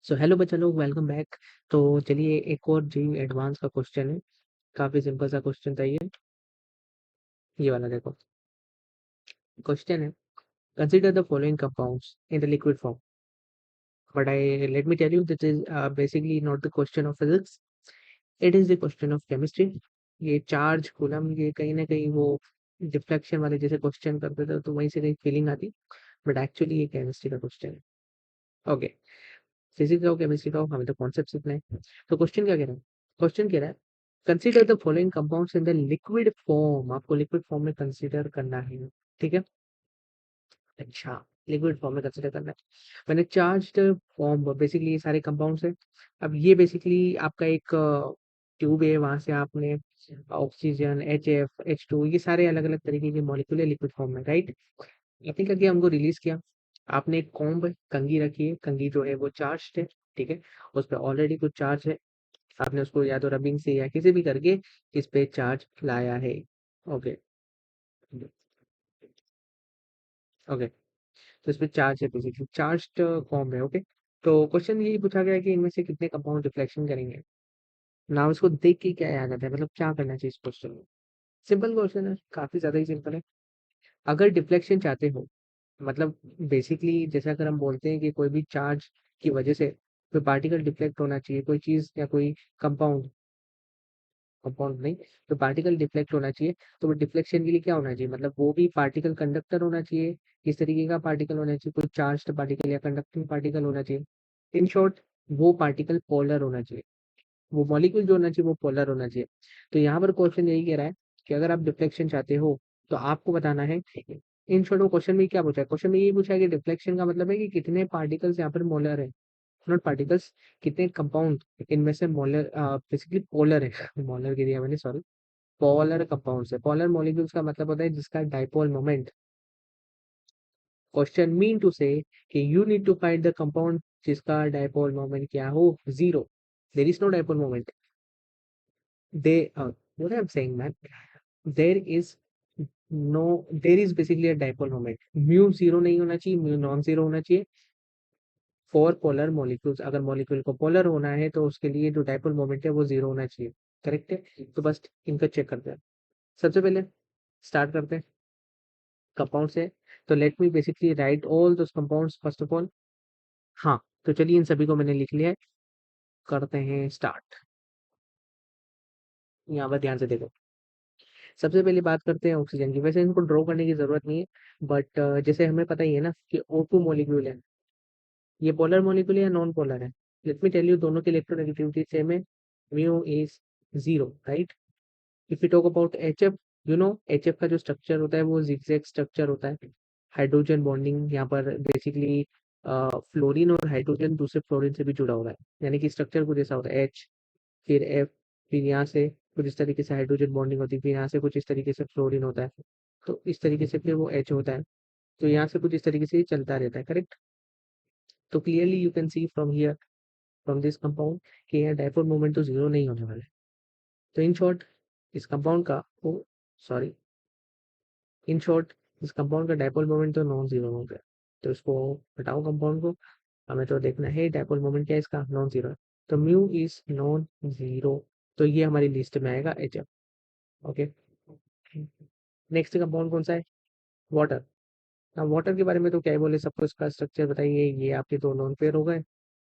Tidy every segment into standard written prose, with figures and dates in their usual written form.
So hello बच्चा लोग, welcome back. तो चलिए एक और जी एडवांस का क्वेश्चन है। काफी सिंपल सा क्वेश्चन था ये वाला देखो। क्वेश्चन है, consider the following compounds in the liquid form, but I let me tell you this is basically not the question of physics, it is the question of chemistry. ये charge coulomb, ये कहीं ना कहीं वो deflection वाले जैसे question करते थे तो वहीं से कहीं फीलिंग आती, बट एक्चुअली ये केमिस्ट्री का क्वेश्चन है। ओके, फिजिक्स का हो केमिस्ट्री का हो, हमें तो कॉन्सेप्ट सीखना है। तो क्वेश्चन क्या कह रहा है? क्वेश्चन कह रहा है, consider the following compounds in the liquid form. आपको लिक्विड फॉर्म में कंसीडर करना है, ठीक है। अच्छा, लिक्विड फॉर्म में कंसीडर करना है। मैंने चार्ज फॉर्म, बेसिकली ये सारे कंपाउंड्स हैं। अब ये बेसिकली आपका एक ट्यूब है, वहां से आपने ऑक्सीजन, HF H2, ये सारे अलग अलग तरीके के मॉलिक्यूल है लिक्विड फॉर्म में, राइट। आपने क्या किया, हमको रिलीज किया। आपने एक कॉम्ब कंघी रखी है, कंघी जो है वो चार्ज है, ठीक है। उस पर ऑलरेडी कुछ चार्ज है। आपने उसको या तो रबिंग से या किसी भी करके इस पे चार्ज लाया है। Okay, okay. तो इस पे चार्ज है, बेसिकली चार्ज्ड फॉर्म है, ओके। तो क्वेश्चन यही पूछा गया है कि इनमें से कितने कंपाउंड रिफ्लेक्शन करेंगे। नाउ इसको देख के क्या याद आता है, मतलब क्या करना चाहिए इस क्वेश्चन में। सिंपल क्वेश्चन है, काफी ज्यादा ही सिंपल है। अगर डिफ्लेक्शन चाहते हो, मतलब बेसिकली जैसे अगर हम बोलते हैं कि कोई भी चार्ज की वजह से कोई पार्टिकल डिफ्लेक्ट होना चाहिए, कोई चीज या कोई कंपाउंड, कंपाउंड नहीं, तो पार्टिकल डिफ्लेक्ट होना चाहिए। तो वो डिफ्लेक्शन के लिए क्या होना चाहिए, मतलब वो भी पार्टिकल कंडक्टर होना चाहिए, इस तरीके का पार्टिकल होना चाहिए, कोई चार्ज्ड पार्टिकल या कंडक्टिंग पार्टिकल होना चाहिए। इन शॉर्ट, वो पार्टिकल पोलर होना चाहिए, वो मॉलिक्यूल जो होना चाहिए वो पोलर होना चाहिए। तो यहाँ पर क्वेश्चन यही कह रहा है कि अगर आप डिफ्लेक्शन चाहते हो तो आपको बताना है। इन शॉर्ट, वो क्वेश्चन में क्या पूछा है, क्वेश्चन में यही पूछा है कि डिफ्लेक्शन का मतलब है कि कितने पार्टिकल्स यहाँ पर मोलर है, नॉट पार्टिकल्स, कितने कंपाउंड इनमें से मोलर, बेसिकली पोलर है। मोलर के दिया मैंने, सॉरी। पोलर कंपाउंड्स है, पोलर मॉलिक्यूल्स का मतलब होता है जिसका dipole moment. Question mean to say कि you need to find the compound जिसका डाइपोल मोमेंट क्या हो, zero. There is no dipole moment. They what I'm saying, man, there is there is basically a dipole moment. Mu zero नहीं होना चाहिए, mu non zero होना चाहिए for polar molecules. अगर molecule को पोलर होना है तो उसके लिए जो डाइपोल मोमेंट है वो जीरो होना चाहिए, करेक्ट है। तो बस इनका चेक करते हैं। सबसे पहले स्टार्ट करते हैं कंपाउंड से। तो let me basically right all those compounds first of all. हाँ, तो चलिए इन सभी को मैंने लिख लिया है, करते हैं स्टार्ट। यहाँ पर ध्यान से देखो। सबसे पहले बात करते हैं ऑक्सीजन की। वैसे इनको ड्रॉ करने की जरूरत नहीं है, बट जैसे हमें पता ही है ना कि O2 मॉलिक्यूल है, ये पोलर मॉलिक्यूल है या नॉन पोलर है। लेट मी टेल यू, दोनों की इलेक्ट्रोनेगेटिविटी सेम है, mu is zero, right. If you talk about HF, you know HF का जो स्ट्रक्चर होता है वो जिगजैग स्ट्रक्चर होता है। हाइड्रोजन बॉन्डिंग यहाँ पर बेसिकली फ्लोरीन और हाइड्रोजन दूसरे फ्लोरीन से भी जुड़ा हुआ है, यानी कि स्ट्रक्चर कुछ ऐसा होता है, H, फिर F, फिर यहाँ से कुछ इस तरीके से हाइड्रोजन बॉन्डिंग होती है, फिर यहाँ से कुछ इस तरीके से फ्लोरीन होता है, तो इस तरीके से फिर वो H होता है। तो यहाँ से कुछ इस तरीके से ये चलता रहता है, करेक्ट। तो clearly you can see from here, from this compound, कि यहाँ डायपोल मोमेंट तो जीरो नहीं होने वाला है। तो इन शॉर्ट इस कंपाउंड का, ओ सॉरी, इन शॉर्ट इस कंपाउंड का डायपोल मोमेंट तो नॉन जीरो हो गया। तो इसको हटाओ कंपाउंड को, हमें तो देखना है डायपोल मोमेंट क्या है इसका, नॉन जीरो है। तो म्यू इज नॉन जीरो, तो ये हमारी लिस्ट में आएगा HF। ओके, नेक्स्ट कंपाउंड कौन सा है, वाटर। अब वाटर के बारे में तो क्या ही बोले, सबको इसका स्ट्रक्चर बताइए। ये आपके दो नॉन पेयर हो गए,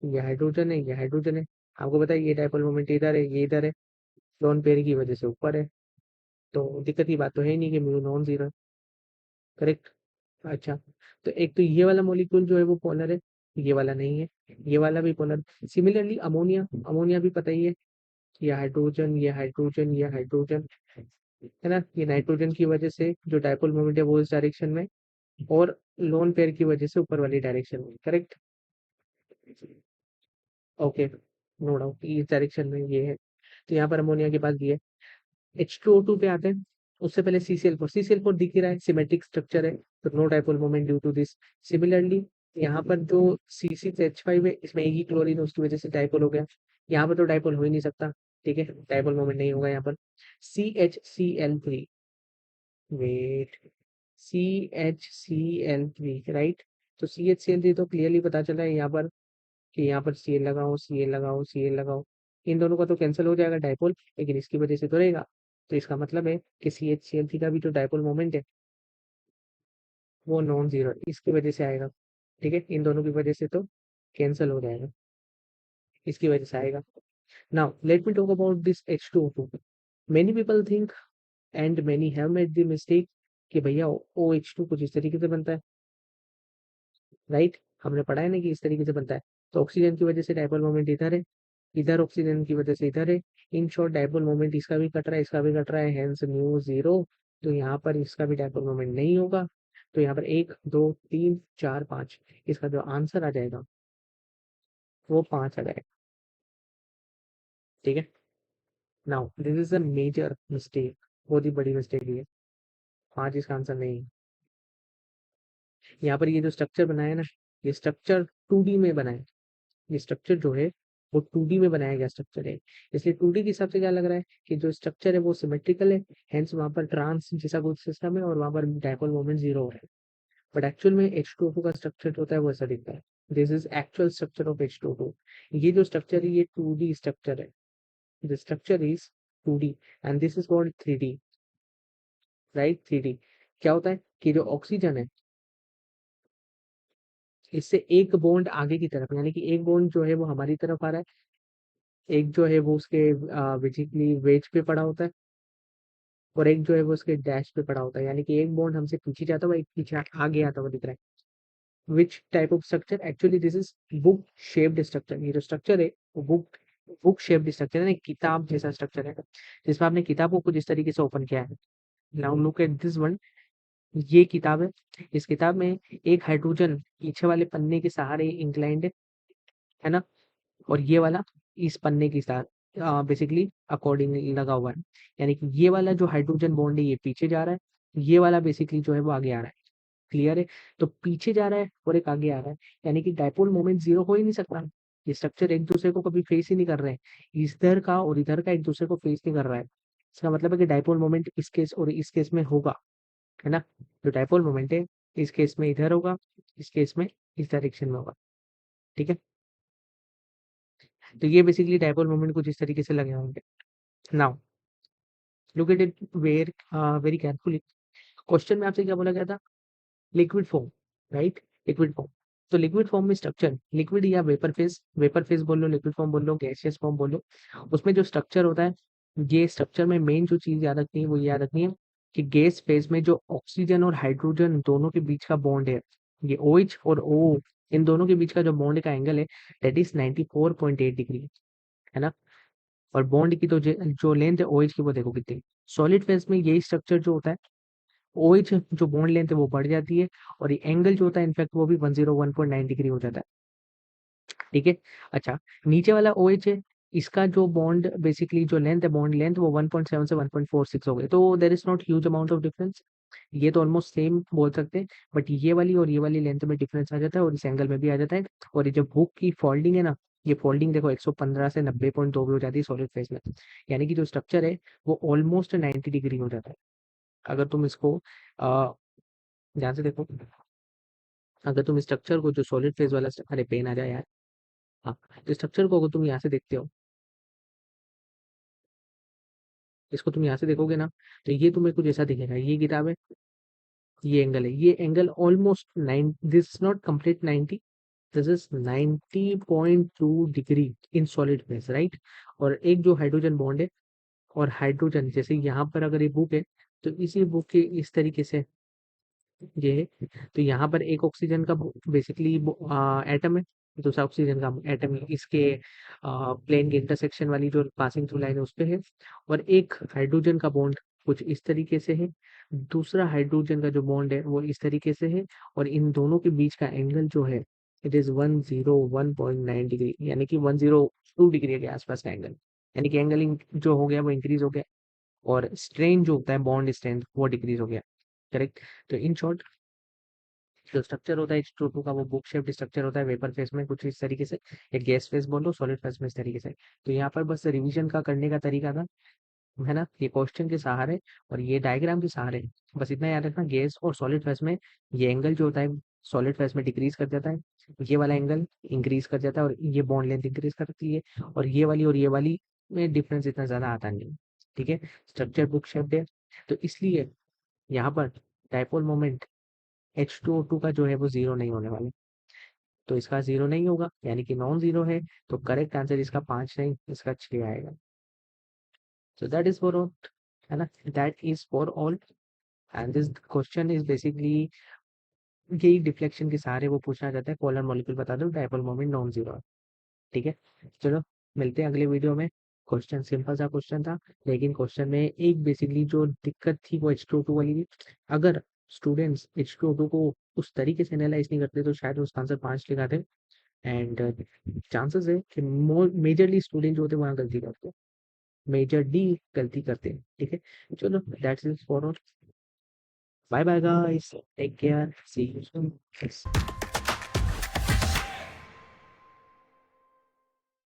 ये हाइड्रोजन है, ये हाइड्रोजन है। आपको बताइए ये डायपोल मोमेंट इधर है, ये इधर है, लोन पेयर की वजह से ऊपर है। तो दिक्कत की बात तो है नहीं कि म्यू नॉन जीरो, करेक्ट। अच्छा, तो एक तो ये वाला मॉलिक्यूल जो है वो पोलर है, ये वाला नहीं है, ये वाला भी पोलर। सिमिलरली अमोनिया, अमोनिया भी पता ही है, ये हाइड्रोजन, ये हाइड्रोजन, ये हाइड्रोजन, है ना। ये नाइट्रोजन की वजह से जो डायपोल मोमेंट है वो इस डायरेक्शन में, और लोन पेयर की वजह से ऊपर वाली डायरेक्शन में, करेक्ट। ओके, नो डाउट इस डायरेक्शन में ये है। तो यहाँ पर अमोनिया के पास भी है। H2O2 पे आते हैं। उससे पहले CCl4, CCl4 दिख ही रहा है, सिमेट्रिक स्ट्रक्चर है, तो no dipole moment due to this. Similarly यहाँ पर जो C6H5 है, इसमें एक ही क्लोरीन है, उसकी वजह से डाइपोल हो गया। यहाँ पर तो डाइपोल हो ही नहीं सकता, ठीक है, डाइपोल मोमेंट नहीं होगा यहाँ पर। CHCl3, wait, CHCl3, right. तो CHCl3 तो क्लियरली पता चला है यहाँ पर कि यहाँ पर सी एल लगाओ, सी एल लगाओ, सी एल लगाओ, इन दोनों का तो कैंसिल हो जाएगा डायपोल, लेकिन इसकी वजह से तो रहेगा। तो इसका मतलब है कि सी एच सी एल थी का भी जो डायपोल मोमेंट है वो नॉन जीरो इसकी वजह से आएगा। ठीक है, इन दोनों की वजह से तो कैंसिल हो जाएगा, इसकी वजह से आएगा। Now let me talk about this H2O2। Many people think and many have made the mistake कि भैया OH2 कुछ इस तरीके से बनता है, राइट? हमने पढ़ा है ना कि इस तरीके से बनता है। तो ऑक्सीजन की वजह से डायपोल मोमेंट इधर है, इधर ऑक्सीजन की वजह से इधर है। इन शॉर्ट डायपोल मोमेंट इसका भी कट रहा है, इसका भी कट रहा है, हेंस म्यू जीरो। तो यहाँ पर इसका भी डायपोल मोमेंट नहीं होगा। तो यहाँ पर 1 2 3 4 5, इसका जो आंसर आ जाएगा वो 5 आ जाएगा। ठीक है, now this is a major mistake, बहुत ही बड़ी मिस्टेक है। 5 इसका आंसर नहीं है। यहाँ पर ये जो स्ट्रक्चर बनाया है ना, ये स्ट्रक्चर 2D में बना है। ये स्ट्रक्चर जो है वो 2D में बनाया गया स्ट्रक्चर है। इसलिए 2D के हिसाब से क्या लग रहा है कि जो स्ट्रक्चर है वो सिमेट्रिकल है, हेंस वहां पर ट्रांस जैसा कुछ सिस्टम है और वहां पर डायपोल मोमेंट जीरो है। बट एक्चुअल में H2O2 का स्ट्रक्चर जो होता है वो ऐसा दिखता है। This is actual structure of H2O2। ये जो स्ट्रक्चर है ये 2D स्ट्रक्चर है। The structure is 2D and this is called 3D, right? 3D क्या होता है कि जो ऑक्सीजन है इससे एक बॉन्ड आगे की तरफ, यानी कि एक बॉन्ड जो है वो हमारी तरफ आ रहा है, एक जो है वो उसके बेसिकली वेज पे पड़ा होता है, और एक जो है वो उसके डैश पे पड़ा होता है, यानी कि एक बॉन्ड हमसे पीछे जाता हुआ एक पीछे आगे आता हुआ दिख रहा है। Which type of structure? Actually this is book shaped structure. ये जो स्ट्रक्चर है वो बुक शेप्ड स्ट्रक्चर है, किताब जैसा स्ट्रक्चर है, जिसमें आपने किताब को कुछ इस तरीके से ओपन किया है। Now look at this one. ये किताब है, इस किताब में एक हाइड्रोजन पीछे वाले पन्ने के सहारे इंक्लाइंड है ना, और ये वाला इस पन्ने के साथ बेसिकली अकॉर्डिंग लगा हुआ है। यानी कि ये वाला जो हाइड्रोजन बॉन्ड है ये पीछे जा रहा है, ये वाला बेसिकली जो है वो आगे आ रहा है। क्लियर है? तो पीछे जा रहा है और एक आगे आ रहा है, यानी कि डायपोल मोमेंट जीरो हो ही नहीं सकता। ये स्ट्रक्चर एक दूसरे को कभी फेस ही नहीं कर रहे हैं, इधर का और इधर का एक दूसरे को फेस नहीं कर रहा है। इसका मतलब है कि डायपोल मोमेंट इस केस और इस केस में होगा, है ना? जो डायपोल मोमेंट है इस केस में इधर होगा, इस केस में इस डायरेक्शन में होगा। ठीक है, तो ये बेसिकली डायपोल मोमेंट कुछ इस तरीके से लगे होंगे। Now look at it very carefully. Question में आपसे क्या बोला गया था? Liquid form, right? Liquid form. तो लिक्विड फॉर्म में स्ट्रक्चर, लिक्विड या वेपर फेज बोल लो, लिक्विड फॉर्म बोल लो, गैसियस फॉर्म बोल लो, उसमें जो स्ट्रक्चर होता है, ये स्ट्रक्चर में मेन जो चीज याद रखनी है वो याद रखनी है कि गैस फेज में जो ऑक्सीजन और हाइड्रोजन दोनों के बीच का बॉन्ड है, ये OH और O, इन दोनों के बीच का जो बॉन्ड का एंगल है दैट इज 94.8 डिग्री, है ना? और बॉन्ड की तो जो लेंथ है OH की वो देखो कितनी। सॉलिड फेज में यही स्ट्रक्चर जो होता है, OH जो बॉन्ड लेंथ है वो बढ़ जाती है, और ये एंगल जो होता है इनफैक्ट वो भी 101.9 डिग्री हो जाता है। ठीक है, अच्छा, नीचे वाला OH है, इसका जो बॉन्ड बेसिकली जो लेंथ है, बॉन्ड लेंथ वो 1.7 से 1.46 हो गई, तो there is not huge amount of difference. ये तो ऑलमोस्ट सेम बोल सकते हैं, बट ये वाली और ये वाली लेंथ में डिफरेंस आ जाता है और इस एंगल में भी आ जाता है। और ये जो बुक की फोल्डिंग है ना, ये फोल्डिंग देखो 115 से 90.2 भी हो जाती है सॉलिड फेज में, यानी कि जो स्ट्रक्चर है वो ऑलमोस्ट 90 डिग्री हो जाता है। अगर तुम इसको ध्यान से देखो, अगर तुम स्ट्रक्चर को जो सॉलिड फेज वाला अरे पेन आ जाए यार। हाँ, तो स्ट्रक्चर को अगर तुम यहाँ से देखते हो, इसको तुम यहाँ से देखोगे ना, तो ये तुम्हें कुछ ऐसा दिखेगा। ये किताब है, ये एंगल है, ये angle almost 9, this not complete 90, this is 90.2 degree in solid phase, right? और एक जो हाइड्रोजन बॉन्ड है और हाइड्रोजन, जैसे यहाँ पर अगर ये बुक है तो इसी बुक के इस तरीके से ये है, तो यहाँ पर एक ऑक्सीजन का बेसिकली एटम है, दूसरा ऑक्सीजन का एटम है, इसके प्लेन के इंटरसेक्शन वाली जो पासिंग थ्रू लाइन है उस पे है। और एक हाइड्रोजन का बॉन्ड कुछ इस तरीके से है, दूसरा हाइड्रोजन का जो बॉन्ड है वो इस तरीके से है, और इन दोनों के बीच का एंगल जो है इट इज 101.9 डिग्री, यानी कि 102 डिग्री के आसपास का एंगल, यानी कि एंगल जो हो गया वो इंक्रीज हो गया, और स्ट्रेन जो होता है बॉन्ड स्ट्रेंथ वो डिक्रीज हो गया। करेक्ट? तो इन शॉर्ट जो स्ट्रक्चर होता है H2O2 का वो बुक शेप्ड स्ट्रक्चर होता है वेपर फेस में कुछ इस तरीके से, या गैस फेस बोल लो, सॉलिड फेस में इस तरीके से। तो यहाँ पर बस रिवीजन का करने का तरीका था, है ना? ये क्वेश्चन के सहारे और ये डायग्राम के सहारे बस इतना याद रखना, गैस और सॉलिड फेस में ये एंगल जो होता है सॉलिड फेज में डिक्रीज कर जाता है, ये वाला एंगल इंक्रीज कर जाता है और ये बॉन्ड लेंथ इंक्रीज करती है, और ये वाली में डिफरेंस इतना ज़्यादा आता नहीं है। ठीक है, स्ट्रक्चर बुक शेप्ड है, तो इसलिए यहाँ पर डायपोल मोमेंट H2O2 का जो है वो जीरो नहीं होने वाला, तो इसका जीरो नहीं होगा, यानी कि नॉन जीरो है, तो करेक्ट आंसर इसका 5 नहीं, इसका 6 आएगा। So that is for all, है ना, that is for all. And this question is basically यही डिफ्लेक्शन के सहारे वो पूछना चाहता है, पोलर मॉलिक्यूल बता दो, डायपोल मोमेंट नॉन जीरो है। ठीक है, चलो मिलते हैं अगले वीडियो में। क्वेश्चन सिंपल सा क्वेश्चन था, लेकिन क्वेश्चन में एक बेसिकली जो दिक्कत थी वो H2O2 वाली थी। अगर स्टूडेंट्स H2O2 को उस तरीके से एनालाइज नहीं करते तो शायद उसका आंसर 5 लिखाते। एंड चांसेस है कि मेजरली स्टूडेंट जो होते हैं वहाँ गलती करते हैं, मेजर डी गलती करते हैं। ठीक है, चलो that's it for all, bye bye guys, take care, see you soon.